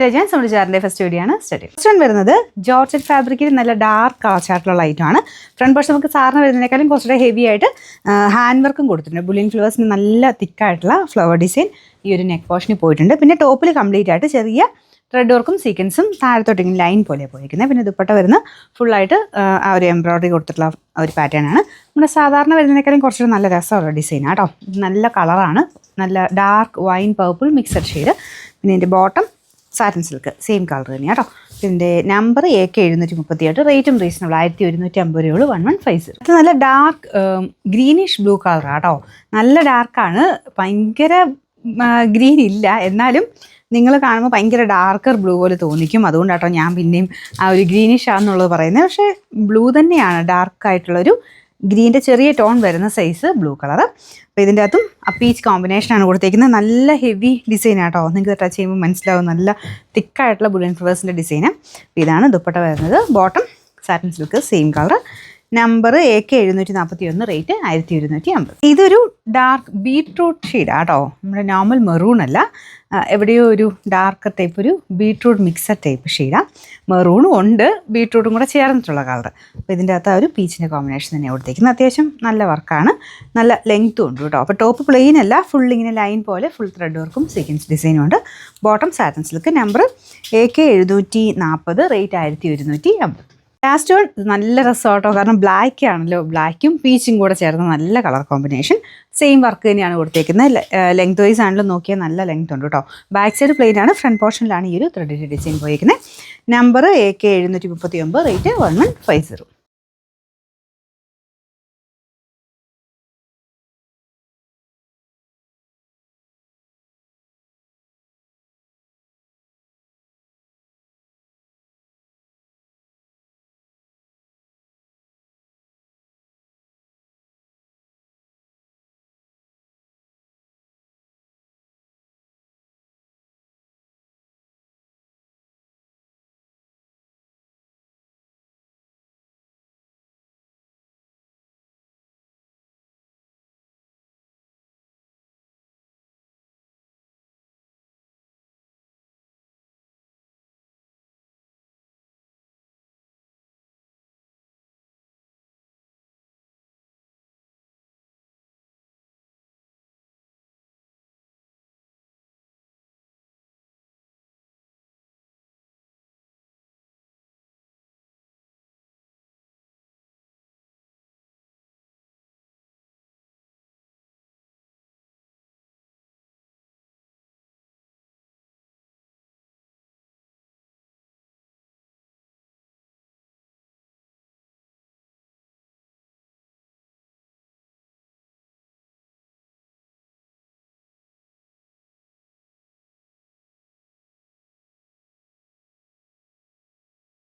നമ്മുടെ first video ആണ് study. First one വരുന്നത് ജോർജറ്റ് ഫാബ്രിക്കിൽ നല്ല ഡാർക്ക് കളർ ചാർട്ടുള്ള ഐറ്റമാണ്. ഫ്രണ്ട് പോർഷൻ നമുക്ക് സാറിന് വരുന്നതിനേക്കാളും കുറച്ചുകൂടെ ഹെവി ആയിട്ട് ഹാൻഡ് വർക്കും കൊടുത്തിട്ടുണ്ട്. ബുള്ളിയൻ ഫ്ലവേഴ്സിന് നല്ല തിക്കായിട്ടുള്ള ഫ്ലവർ ഡിസൈൻ ഈ ഒരു നെക്ക് പോർഷനിൽ പോയിട്ടുണ്ട്. പിന്നെ ടോപ്പിൽ കംപ്ലീറ്റ് ആയിട്ട് ചെറിയ ത്രെഡ് വർക്കും സീക്വൻസും താഴത്തോട്ട് ഇങ്ങനെ ലൈൻ പോലെ പോയിരിക്കുന്നത്. പിന്നെ ദുപ്പട്ട വരുന്ന ഫുള്ളായിട്ട് ആ ഒരു എംബ്രോയ്ഡറി കൊടുത്തിട്ടുള്ള ഒരു പാറ്റേൺ ആണ്. നമ്മുടെ സാധാരണ വരുന്നതിനേക്കാളും കുറച്ചുകൂടെ നല്ല രസമുള്ള ഡിസൈനാണ് കേട്ടോ. നല്ല കളറാണ്, നല്ല dark wine purple mixed shade. പിന്നെ ഇതിൻ്റെ bottom satin silk same colour തന്നെയാണ് കേട്ടോ. ഇതിൻ്റെ നമ്പർ AK738, റേറ്റും റീസണബിൾ 1150 രൂപ 1150. അത് നല്ല ഡാർക്ക് ഗ്രീനിഷ് ബ്ലൂ കളറാണ് കേട്ടോ. നല്ല ഡാർക്കാണ്, ഭയങ്കര ഗ്രീൻ ഇല്ല, എന്നാലും നിങ്ങൾ കാണുമ്പോൾ ഭയങ്കര ഡാർക്കർ ബ്ലൂ പോലെ തോന്നിക്കും. അതുകൊണ്ടാട്ടോ ഞാൻ പിന്നെയും ആ ഒരു ഗ്രീനിഷ് ആണെന്നുള്ളത് പറയുന്നത്. പക്ഷേ ബ്ലൂ തന്നെയാണ്, ഡാർക്കായിട്ടുള്ളൊരു ഗ്രീൻ്റെ ചെറിയ ടോൺ വരുന്ന സൈസ് ബ്ലൂ കളർ. അപ്പോൾ ഇതിൻ്റെ അകത്തും ആ പീച്ച് കോമ്പിനേഷനാണ് കൊടുത്തേക്കുന്നത്. നല്ല ഹെവി ഡിസൈനാട്ടോ, നിങ്ങൾക്ക് ടച്ച് ചെയ്യുമ്പോൾ മനസ്സിലാവും. നല്ല തിക്കായിട്ടുള്ള ബുള്ളിയൻ ഫ്ലവേഴ്സിൻ്റെ ഡിസൈന്. ഇതാണ് ദുപ്പട്ട വരുന്നത്. Bottom satin silk same colour. Number AK741, rate 1250. ഇതൊരു ഡാർക്ക് ബീട്രൂട്ട് ഷെയ്ഡാണ് കേട്ടോ. നമ്മുടെ നോർമൽ മെറൂൺ അല്ല, എവിടെയോ ഒരു ഡാർക്ക് ടൈപ്പ്, ഒരു ബീട്രൂട്ട് മിക്സഡ് ടൈപ്പ് ഷെയ്ഡാണ്. മെറൂണും ഉണ്ട്, ബീട്രൂട്ടും കൂടെ ചേർന്നിട്ടുള്ള കളർ. അപ്പോൾ ഇതിൻ്റെ അകത്ത് ആ ഒരു പീച്ചിൻ്റെ കോമ്പിനേഷൻ തന്നെയാണ് കൊടുത്തേക്കുന്നത്. അത്യാവശ്യം നല്ല വർക്കാണ്, നല്ല ലെങ്ത്തും ഉണ്ട് കേട്ടോ. അപ്പോൾ ടോപ്പ് പ്ലെയിൻ അല്ല, ഫുൾ ഇങ്ങനെ ലൈൻ പോലെ ഫുൾ ത്രെഡ് വർക്കും സീക്വൻസ് ഡിസൈനും ഉണ്ട്. Bottom satin silk. Number AK740, rate 1150. Last one നല്ല രസമാട്ടോ, കാരണം ബ്ലാക്ക് ആണല്ലോ, ബ്ലാക്കും പീച്ചും കൂടെ ചേർന്ന നല്ല കളർ കോമ്പിനേഷൻ. സെയിം വർക്ക് തന്നെയാണ് കൊടുത്തേക്കുന്നത്. ലെങ്ത് വൈസ് ആണെങ്കിലും നോക്കിയാൽ നല്ല ലെങ്ത് ഉണ്ട് കേട്ടോ. ബാക്ക് സൈഡ് പ്ലെയിൻ ആണ്, ഫ്രണ്ട് പോർഷനിലാണ് ഈ ഒരു ത്രെഡിൻ്റെ ഡിസൈൻ പോയിരിക്കുന്നത്. Number AK739, rate 1150.